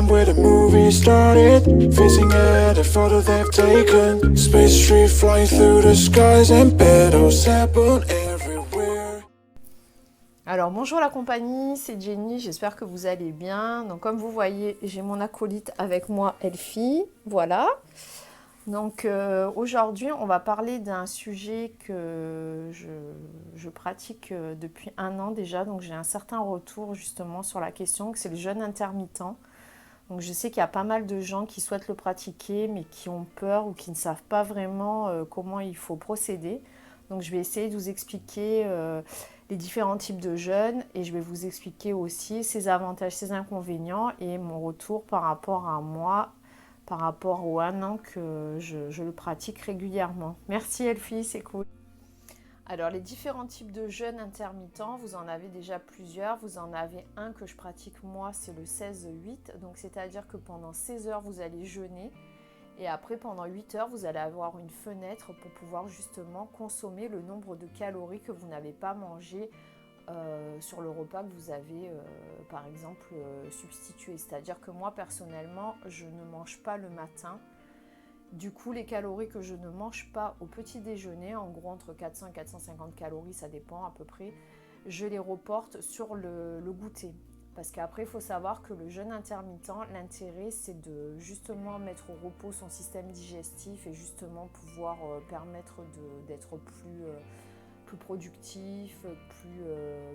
time where the movie started, facing at a photo they've taken. Space tree flying through the skies and battles happen everywhere. Alors bonjour la compagnie, c'est Jenny, j'espère que vous allez bien. Donc comme vous voyez, j'ai mon acolyte avec moi, Elfie, voilà. Donc aujourd'hui, on va parler d'un sujet que je pratique depuis 1 an déjà. Donc j'ai un certain retour justement sur la question, que c'est le jeûne intermittent. Donc je sais qu'il y a pas mal de gens qui souhaitent le pratiquer, mais qui ont peur ou qui ne savent pas vraiment comment il faut procéder. Donc je vais essayer de vous expliquer les différents types de jeûnes et je vais vous expliquer aussi ses avantages, ses inconvénients et mon retour par rapport à moi, par rapport au 1 an que je le pratique régulièrement. Merci Elfie, c'est cool. Alors les différents types de jeûnes intermittents, vous en avez déjà plusieurs. Vous en avez un que je pratique moi, c'est le 16-8. Donc c'est-à-dire que pendant 16 heures, vous allez jeûner. Et après, pendant 8 heures, vous allez avoir une fenêtre pour pouvoir justement consommer le nombre de calories que vous n'avez pas mangé sur le repas que vous avez, par exemple, substitué. C'est-à-dire que moi, personnellement, je ne mange pas le matin. Du coup, les calories que je ne mange pas au petit déjeuner, en gros entre 400 et 450 calories, ça dépend à peu près, je les reporte sur le goûter. Parce qu'après, il faut savoir que le jeûne intermittent, l'intérêt, c'est de justement mettre au repos son système digestif et justement pouvoir permettre d'être plus productif,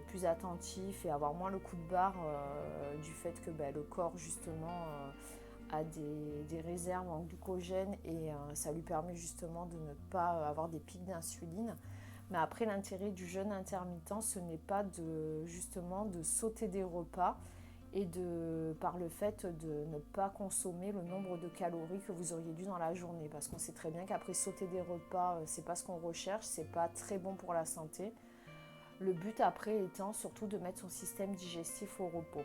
plus attentif et avoir moins le coup de barre du fait que le corps justement a des réserves en glucogène et ça lui permet justement de ne pas avoir des pics d'insuline. Mais après, l'intérêt du jeûne intermittent, ce n'est pas justement de sauter des repas et par le fait de ne pas consommer le nombre de calories que vous auriez dû dans la journée. Parce qu'on sait très bien qu'après sauter des repas, c'est pas ce qu'on recherche, c'est pas très bon pour la santé. Le but après étant surtout de mettre son système digestif au repos.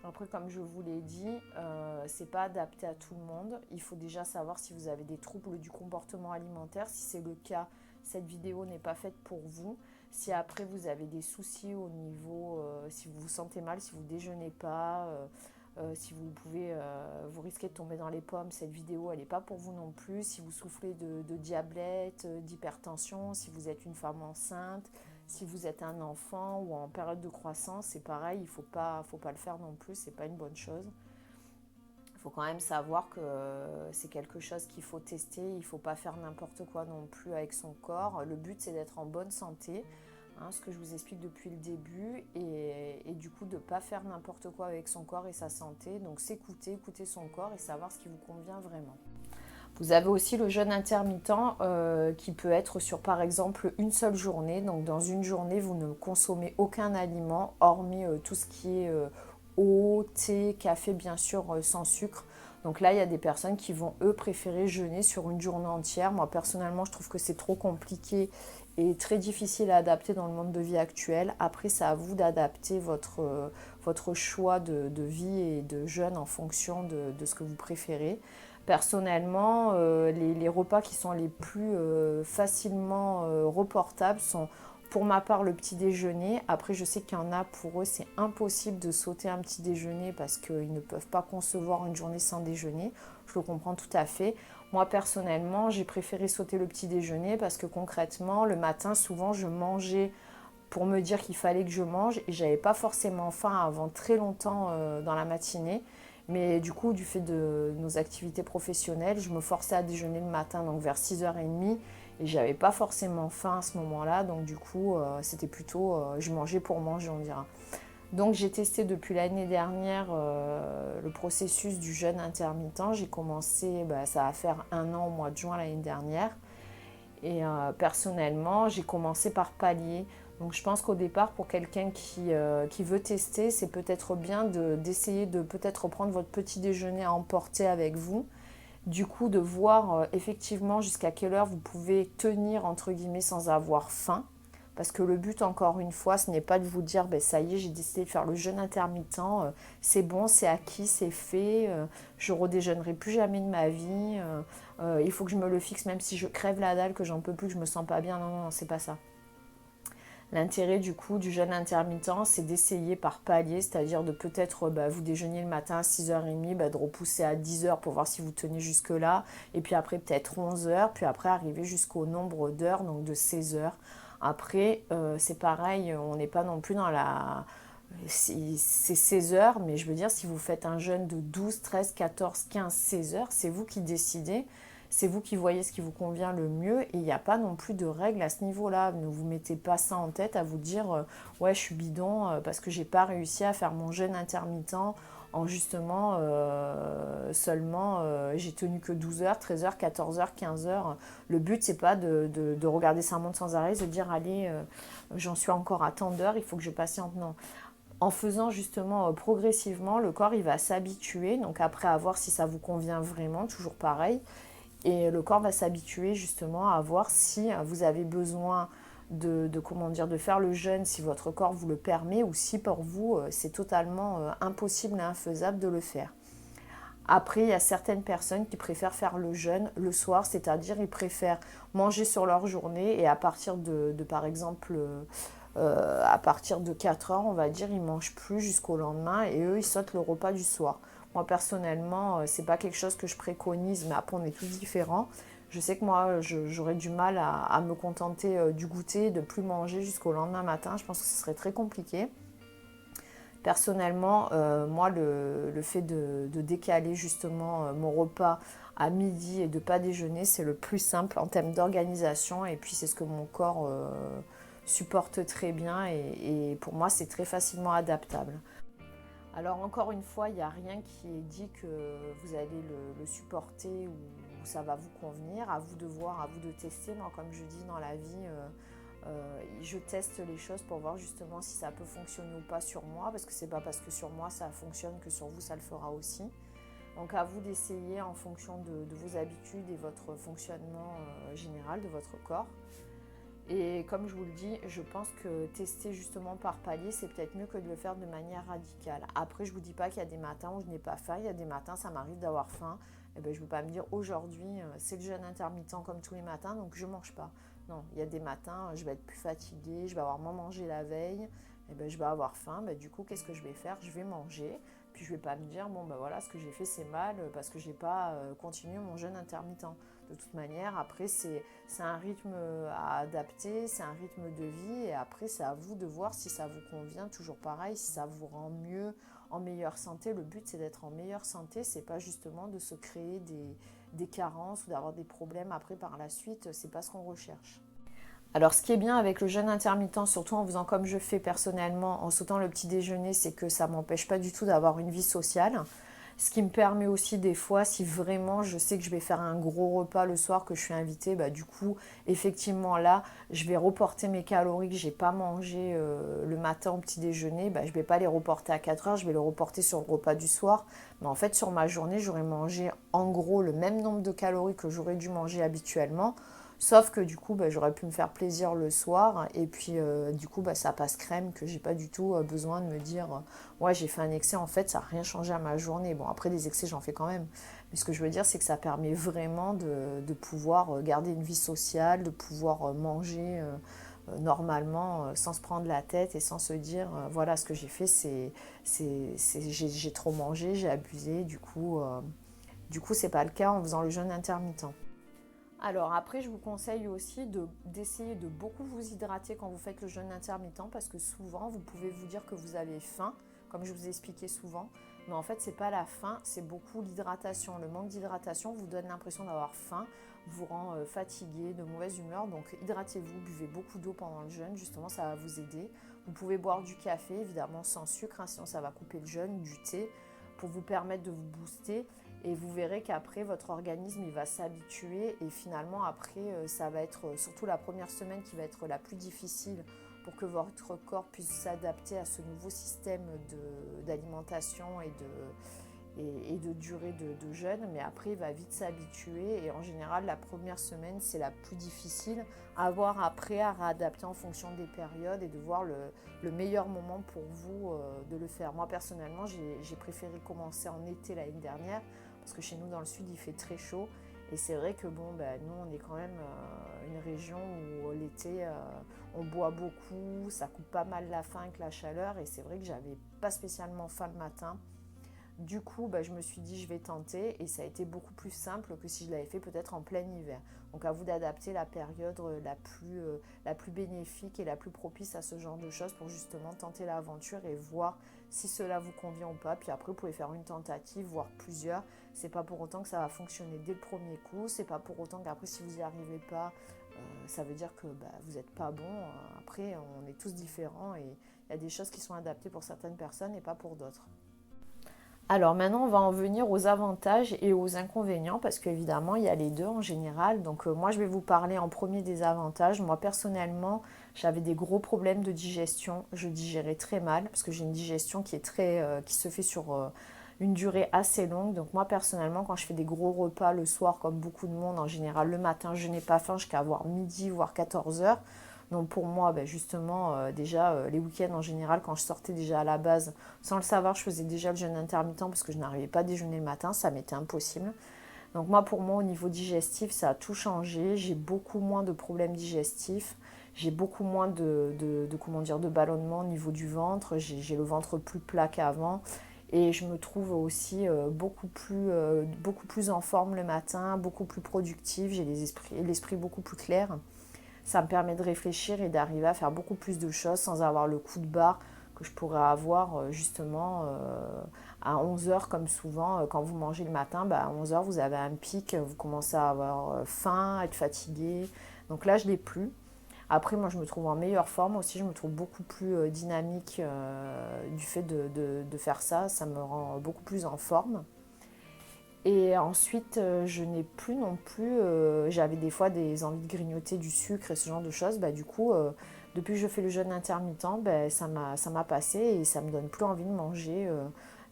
Après, comme je vous l'ai dit, c'est pas adapté à tout le monde. Il faut déjà savoir si vous avez des troubles du comportement alimentaire. Si c'est le cas, cette vidéo n'est pas faite pour vous. Si après vous avez des soucis au niveau, si vous vous sentez mal, si vous ne déjeunez pas, si vous risquez de tomber dans les pommes, cette vidéo elle n'est pas pour vous non plus. Si vous souffrez de diabète, d'hypertension, si vous êtes une femme enceinte, si vous êtes un enfant ou en période de croissance, c'est pareil, il faut pas le faire non plus, c'est pas une bonne chose. Il faut quand même savoir que c'est quelque chose qu'il faut tester, il ne faut pas faire n'importe quoi non plus avec son corps. Le but c'est d'être en bonne santé, ce que je vous explique depuis le début, et du coup de ne pas faire n'importe quoi avec son corps et sa santé. Donc s'écouter, écouter son corps et savoir ce qui vous convient vraiment. Vous avez aussi le jeûne intermittent qui peut être sur par exemple une seule journée. Donc dans une journée, vous ne consommez aucun aliment hormis tout ce qui est eau, thé, café bien sûr sans sucre. Donc là, il y a des personnes qui vont eux préférer jeûner sur une journée entière. Moi personnellement, je trouve que c'est trop compliqué et très difficile à adapter dans le monde de vie actuel. Après, c'est à vous d'adapter votre choix de vie et de jeûne en fonction de ce que vous préférez. Personnellement, les repas qui sont les plus facilement reportables sont pour ma part le petit déjeuner. Après, je sais qu'il y en a, pour eux, c'est impossible de sauter un petit déjeuner parce qu'ils ne peuvent pas concevoir une journée sans déjeuner. Je le comprends tout à fait. Moi, personnellement, j'ai préféré sauter le petit déjeuner parce que concrètement, le matin, souvent, je mangeais pour me dire qu'il fallait que je mange et j'avais pas forcément faim avant très longtemps dans la matinée. Mais du coup, du fait de nos activités professionnelles, je me forçais à déjeuner le matin, donc vers 6h30, et j'avais pas forcément faim à ce moment-là, donc du coup, c'était plutôt, je mangeais pour manger, on dira. Donc j'ai testé depuis l'année dernière le processus du jeûne intermittent. J'ai commencé, ça va faire 1 an au mois de juin l'année dernière. Et personnellement, j'ai commencé par palier. Donc je pense qu'au départ, pour quelqu'un qui veut tester, c'est peut-être bien d'essayer de peut-être prendre votre petit déjeuner à emporter avec vous. Du coup, de voir effectivement jusqu'à quelle heure vous pouvez tenir, entre guillemets, sans avoir faim. Parce que le but, encore une fois, ce n'est pas de vous dire ça y est, j'ai décidé de faire le jeûne intermittent, c'est bon, c'est acquis, c'est fait, je ne redéjeunerai plus jamais de ma vie, il faut que je me le fixe même si je crève la dalle, que j'en peux plus, que je me sens pas bien. Non, non, c'est pas ça. L'intérêt du coup du jeûne intermittent, c'est d'essayer par palier, c'est-à-dire de peut-être vous déjeunez le matin à 6h30, de repousser à 10h pour voir si vous tenez jusque-là, et puis après peut-être 11h, puis après arriver jusqu'au nombre d'heures, donc de 16 heures. Après, c'est pareil, on n'est pas non plus dans la... C'est 16 heures, mais je veux dire, si vous faites un jeûne de 12, 13, 14, 15, 16 heures, c'est vous qui décidez. C'est vous qui voyez ce qui vous convient le mieux et il n'y a pas non plus de règles à ce niveau-là. Ne vous mettez pas ça en tête à vous dire ouais, je suis bidon parce que j'ai pas réussi à faire mon jeûne intermittent en justement seulement j'ai tenu que 12 heures, 13 heures, 14 heures, 15 heures. Le but c'est pas de regarder sa montre sans arrêt, de dire allez, j'en suis encore à tant d'heures, il faut que je patiente. Non. En faisant justement progressivement, le corps il va s'habituer. Donc après à voir si ça vous convient vraiment, toujours pareil. Et le corps va s'habituer justement à voir si vous avez besoin de faire le jeûne, si votre corps vous le permet, ou si pour vous c'est totalement impossible et infaisable de le faire. Après, il y a certaines personnes qui préfèrent faire le jeûne le soir, c'est-à-dire ils préfèrent manger sur leur journée et à partir par exemple, à partir de 4 heures, on va dire, ils ne mangent plus jusqu'au lendemain et eux, ils sautent le repas du soir. Moi, personnellement, c'est pas quelque chose que je préconise, mais après, on est tous différents. Je sais que moi, j'aurais du mal à me contenter du goûter, de plus manger jusqu'au lendemain matin. Je pense que ce serait très compliqué. Personnellement, moi, le fait de décaler justement mon repas à midi et de ne pas déjeuner, c'est le plus simple en termes d'organisation. Et puis, c'est ce que mon corps supporte très bien. Et pour moi, c'est très facilement adaptable. Alors encore une fois, il n'y a rien qui est dit que vous allez le supporter ou ça va vous convenir. À vous de voir, à vous de tester. Moi, comme je dis dans la vie, je teste les choses pour voir justement si ça peut fonctionner ou pas sur moi. Parce que c'est pas parce que sur moi ça fonctionne que sur vous ça le fera aussi. Donc à vous d'essayer en fonction de vos habitudes et votre fonctionnement général de votre corps. Et comme je vous le dis, je pense que tester justement par palier, c'est peut-être mieux que de le faire de manière radicale. Après, je ne vous dis pas qu'il y a des matins où je n'ai pas faim. Il y a des matins, ça m'arrive d'avoir faim. Et ben, je ne veux pas me dire aujourd'hui, c'est le jeûne intermittent comme tous les matins, donc je ne mange pas. Non, il y a des matins, je vais être plus fatiguée, je vais avoir moins mangé la veille. Et ben, je vais avoir faim. Ben, du coup, qu'est-ce que je vais faire? Je vais manger. Puis je ne vais pas me dire, bon ben voilà, ce que j'ai fait c'est mal parce que je n'ai pas continué mon jeûne intermittent. De toute manière, après, c'est un rythme à adapter, c'est un rythme de vie. Et après, c'est à vous de voir si ça vous convient. Toujours pareil, si ça vous rend mieux, en meilleure santé. Le but, c'est d'être en meilleure santé. C'est pas justement de se créer des carences ou d'avoir des problèmes après par la suite. C'est pas ce qu'on recherche. Alors, ce qui est bien avec le jeûne intermittent, surtout en faisant comme je fais personnellement, en sautant le petit déjeuner, c'est que ça ne m'empêche pas du tout d'avoir une vie sociale. Ce qui me permet aussi des fois, si vraiment je sais que je vais faire un gros repas le soir, que je suis invitée, du coup, effectivement là, je vais reporter mes calories que je n'ai pas mangé le matin au petit déjeuner. Je ne vais pas les reporter à 4 heures, je vais les reporter sur le repas du soir. Mais en fait, sur ma journée, j'aurais mangé en gros le même nombre de calories que j'aurais dû manger habituellement. Sauf que du coup, j'aurais pu me faire plaisir le soir. Et puis, du coup, ça passe crème que j'ai pas du tout besoin de me dire ouais, j'ai fait un excès. En fait, ça n'a rien changé à ma journée. Bon, après, des excès, j'en fais quand même. Mais ce que je veux dire, c'est que ça permet vraiment de pouvoir garder une vie sociale, de pouvoir manger normalement sans se prendre la tête et sans se dire voilà, ce que j'ai fait, j'ai trop mangé, j'ai abusé. Du coup, c'est pas le cas en faisant le jeûne intermittent. Alors après, je vous conseille aussi d'essayer de beaucoup vous hydrater quand vous faites le jeûne intermittent parce que souvent, vous pouvez vous dire que vous avez faim, comme je vous ai expliqué souvent. Mais en fait, ce n'est pas la faim, c'est beaucoup l'hydratation. Le manque d'hydratation vous donne l'impression d'avoir faim, vous rend fatigué, de mauvaise humeur. Donc hydratez-vous, buvez beaucoup d'eau pendant le jeûne, justement, ça va vous aider. Vous pouvez boire du café, évidemment sans sucre, sinon ça va couper le jeûne, du thé, pour vous permettre de vous booster. Et vous verrez qu'après, votre organisme il va s'habituer et finalement, après, ça va être surtout la première semaine qui va être la plus difficile pour que votre corps puisse s'adapter à ce nouveau système d'alimentation et de durée de jeûne. Mais après, il va vite s'habituer et en général, la première semaine, c'est la plus difficile à voir après, à réadapter en fonction des périodes et de voir le meilleur moment pour vous de le faire. Moi, personnellement, j'ai préféré commencer en été l'année dernière parce que chez nous dans le sud il fait très chaud Et c'est vrai que bon, ben, nous, on est quand même une région où l'été, on boit beaucoup, ça coupe pas mal la faim avec la chaleur. Et c'est vrai que j'avais pas spécialement faim le matin. Du coup, bah, je me suis dit, je vais tenter et ça a été beaucoup plus simple que si je l'avais fait peut-être en plein hiver. Donc à vous d'adapter la période la plus bénéfique et la plus propice à ce genre de choses pour justement tenter l'aventure et voir si cela vous convient ou pas. Puis après, vous pouvez faire une tentative, voire plusieurs. C'est pas pour autant que ça va fonctionner dès le premier coup. C'est pas pour autant qu'après, si vous n'y arrivez pas, ça veut dire que bah, vous n'êtes pas bon. Après, on est tous différents et il y a des choses qui sont adaptées pour certaines personnes et pas pour d'autres. Alors maintenant, on va en venir aux avantages et aux inconvénients parce qu'évidemment, il y a les deux en général. Donc moi, je vais vous parler en premier des avantages. Moi, personnellement, j'avais des gros problèmes de digestion. Je digérais très mal parce que j'ai une digestion qui se fait sur une durée assez longue. Donc moi, personnellement, quand je fais des gros repas le soir, comme beaucoup de monde, en général, le matin, je n'ai pas faim jusqu'à avoir midi, voire 14 heures. Donc pour moi, ben justement, déjà, les week-ends en général, quand je sortais déjà à la base, sans le savoir, je faisais déjà le jeûne intermittent parce que je n'arrivais pas à déjeuner le matin, ça m'était impossible. Donc moi, pour moi, au niveau digestif, ça a tout changé. J'ai beaucoup moins de problèmes digestifs. J'ai beaucoup moins comment dire, de ballonnement au niveau du ventre. J'ai le ventre plus plat qu'avant. Et je me trouve aussi beaucoup plus en forme le matin, beaucoup plus productive. J'ai l'esprit beaucoup plus clair. Ça me permet de réfléchir et d'arriver à faire beaucoup plus de choses sans avoir le coup de barre que je pourrais avoir justement à 11 heures comme souvent quand vous mangez le matin. Bah, à 11 heures vous avez un pic, vous commencez à avoir faim, à être fatigué. Donc là je ne l'ai plus. Après moi je me trouve en meilleure forme aussi, je me trouve beaucoup plus dynamique du fait de faire ça. Ça me rend beaucoup plus en forme. Et ensuite, je n'ai plus non plus. J'avais des fois des envies de grignoter du sucre et ce genre de choses. Bah, du coup, depuis que je fais le jeûne intermittent, bah, ça m'a passé et ça me donne plus envie de manger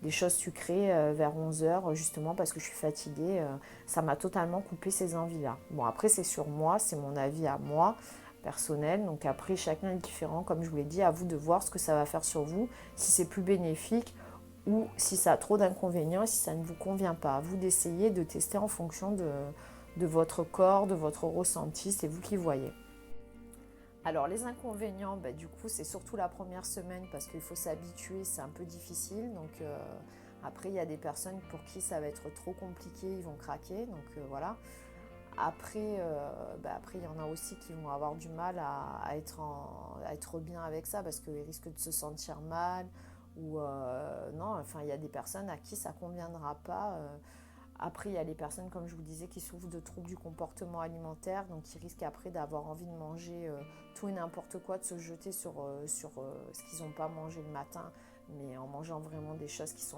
des choses sucrées vers 11 heures, justement parce que je suis fatiguée. Ça m'a totalement coupé ces envies-là. Bon, après, c'est sur moi, c'est mon avis à moi, personnel. Donc après, chacun est différent. Comme je vous l'ai dit, à vous de voir ce que ça va faire sur vous, si c'est plus bénéfique ou si ça a trop d'inconvénients et si ça ne vous convient pas. À vous d'essayer de tester en fonction de votre corps, de votre ressenti, c'est vous qui voyez. Alors les inconvénients, bah, du coup c'est surtout la première semaine parce qu'il faut s'habituer, c'est un peu difficile. Donc après il y a des personnes pour qui ça va être trop compliqué, ils vont craquer. Donc voilà. Après il y en a aussi qui vont avoir du mal à être bien avec ça parce qu'ils risquent de se sentir mal ou non, enfin il y a des personnes à qui ça ne conviendra pas. Après il y a les personnes comme je vous disais qui souffrent de troubles du comportement alimentaire, donc qui risquent après d'avoir envie de manger tout et n'importe quoi, de se jeter sur ce qu'ils n'ont pas mangé le matin, mais en mangeant vraiment des choses qui sont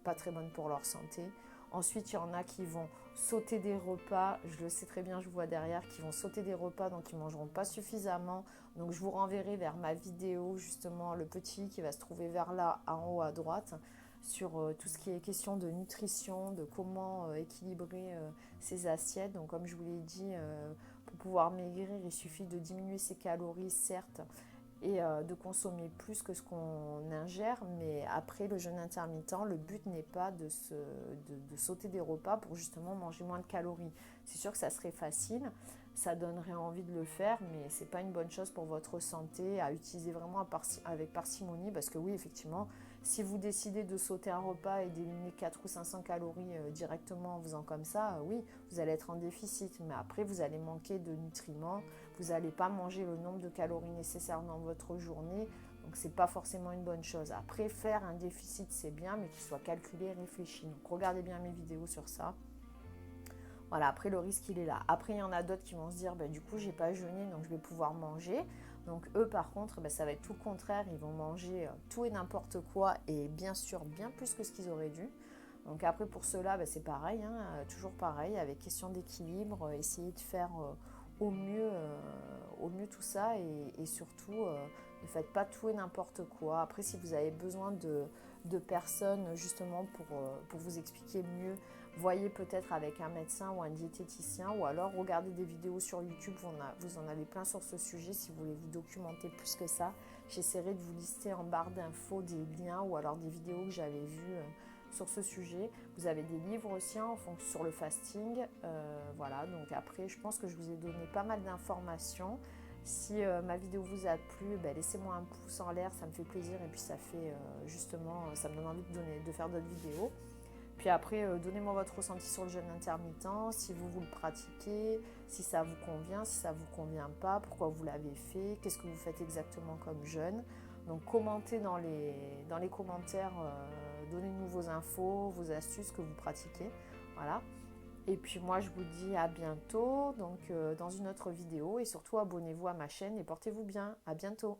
pas très bonnes pour leur santé. Ensuite, il y en a qui vont sauter des repas, je le sais très bien, je vois derrière, qui vont sauter des repas, donc ils ne mangeront pas suffisamment. Donc je vous renverrai vers ma vidéo, justement, le petit qui va se trouver vers là, en haut à droite, sur tout ce qui est question de nutrition, de comment équilibrer ses assiettes. Donc comme je vous l'ai dit, pour pouvoir maigrir, il suffit de diminuer ses calories, certes, et de consommer plus que ce qu'on ingère, mais après le jeûne intermittent, le but n'est pas de sauter des repas pour justement manger moins de calories. C'est sûr que ça serait facile, ça donnerait envie de le faire, mais c'est pas une bonne chose pour votre santé, à utiliser vraiment avec parcimonie, parce que oui, effectivement, si vous décidez de sauter un repas et d'éliminer 400 ou 500 calories directement en faisant comme ça, oui, vous allez être en déficit, mais après vous allez manquer de nutriments, vous n'allez pas manger le nombre de calories nécessaires dans votre journée, donc c'est pas forcément une bonne chose. Après, faire un déficit c'est bien, mais qu'il soit calculé et réfléchi. Donc regardez bien mes vidéos sur ça. Voilà, après le risque il est là. Après il y en a d'autres qui vont se dire du coup j'ai pas jeûné donc je vais pouvoir manger. Donc eux par contre ça va être tout le contraire, ils vont manger tout et n'importe quoi et bien sûr bien plus que ce qu'ils auraient dû. Donc après pour cela c'est pareil, toujours pareil avec question d'équilibre, essayer de faire au mieux tout ça et surtout ne faites pas tout et n'importe quoi. Après si vous avez besoin de personnes justement pour vous expliquer mieux, voyez peut-être avec un médecin ou un diététicien ou alors regardez des vidéos sur YouTube, vous en avez plein sur ce sujet si vous voulez vous documenter plus que ça. J'essaierai de vous lister en barre d'infos des liens ou alors des vidéos que j'avais vues sur ce sujet. Vous avez des livres aussi sur le fasting. Voilà, donc après, je pense que je vous ai donné pas mal d'informations. Si ma vidéo vous a plu, laissez-moi un pouce en l'air, ça me fait plaisir et puis ça fait justement, ça me donne envie de faire d'autres vidéos. Puis après, donnez-moi votre ressenti sur le jeûne intermittent, si vous le pratiquez, si ça vous convient, si ça vous convient pas, pourquoi vous l'avez fait, qu'est-ce que vous faites exactement comme jeûne. Donc commentez dans les commentaires, donnez-nous vos infos, vos astuces que vous pratiquez. Voilà. Et puis moi je vous dis à bientôt, donc dans une autre vidéo et surtout abonnez-vous à ma chaîne et portez-vous bien. À bientôt.